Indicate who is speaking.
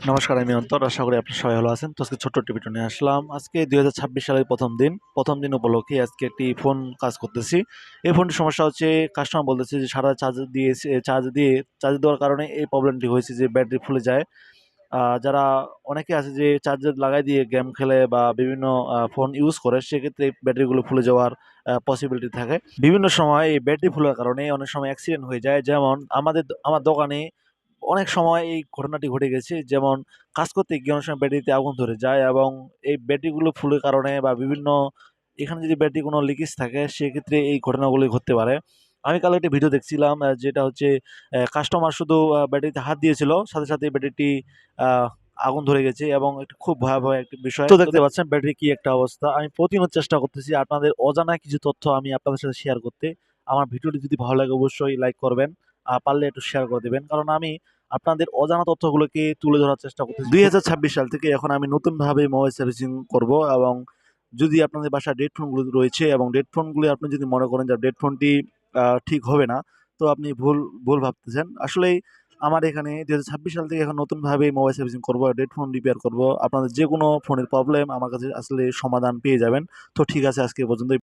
Speaker 1: নমস্কার, আমি অন্তর। আশা করি আপনারা সবাই ভালো আছেন। তো আজকে ছোট্ট একটি ভিডিও নিয়ে আসলাম। আজকে ২০২৬ সালের ১ম দিন। ১ম দিন উপলক্ষে আজকে একটি ফোন কাজ করতেছি। এই ফোনটির সমস্যা হচ্ছে কাস্টমার বলতেছে যে সারা চার্জ দেওয়ার কারণে এই প্রবলেমটি হয়েছে যে ব্যাটারি ফুলে যায়। যারা অনেকে আছে যে চার্জার লাগাই দিয়ে গেম খেলে বা বিভিন্ন ফোন ইউজ করে, সেক্ষেত্রে এই ব্যাটারিগুলো ফুলে যাওয়ার পসিবিলিটি থাকে। বিভিন্ন সময় এই ব্যাটারি ফুলার কারণে অনেক সময় অ্যাক্সিডেন্ট হয়ে যায়। যেমন আমার দোকানে অনেক সময় এই ঘটনাটি ঘটে গেছে। যেমন কাজ করতে গিয়ে অনেক সময় ব্যাটারিতে আগুন ধরে যায় এবং এই ব্যাটারিগুলো ফুলের কারণে বা বিভিন্ন এখানে যদি ব্যাটারি কোনো লিকেজ থাকে, সেক্ষেত্রে এই ঘটনাগুলি ঘটতে পারে। আমি কালকে একটা ভিডিও দেখছিলাম, যেটা হচ্ছে কাস্টমার শুধু ব্যাটারিতে হাত দিয়েছিল, সাথে, সাথে ব্যাটারিটি আ আগুন ধরে গেছে এবং এটা খুব ভয়াবহ একটা বিষয়। তো দেখতে পাচ্ছেন ব্যাটারির কি একটা অবস্থা। আমি প্রতিনিয়ত চেষ্টা করতেছি আপনাদের অজানা কিছু তথ্য আমি আপনাদের সাথে শেয়ার করতে। আমার ভিডিওটি যদি ভালো লাগে অবশ্যই লাইক করবেন। পারলে একটু শেয়ার করে দিবেন। কারণ আমি আপনাদের অজানা তথ্যগুলোকে তুলে ধরার চেষ্টা করতেছি। ২০২৬ সাল থেকে এখন আমি নতুনভাবে মোবাইল সার্ভিসিং করব এবং যদি আপনাদের বাসায় ডেড ফোনগুলো রয়েছে এবং ডেড ফোনগুলি আপনি যদি মনে করেন যে ডেড ফোনটি ঠিক হবে না, তো আপনি ভুল ভাবতেছেন। আসলেই আমার এখানে ২০২৬ সাল থেকে এখন নতুনভাবে মোবাইল সার্ভিসিং করব, ডেড ফোন রিপেয়ার করব। আপনাদের যেকোনো ফোনের প্রবলেম আমার কাছে আসলে সমাধান পেয়ে যাবেন। তো ঠিক আছে, আজকে এ পর্যন্তই।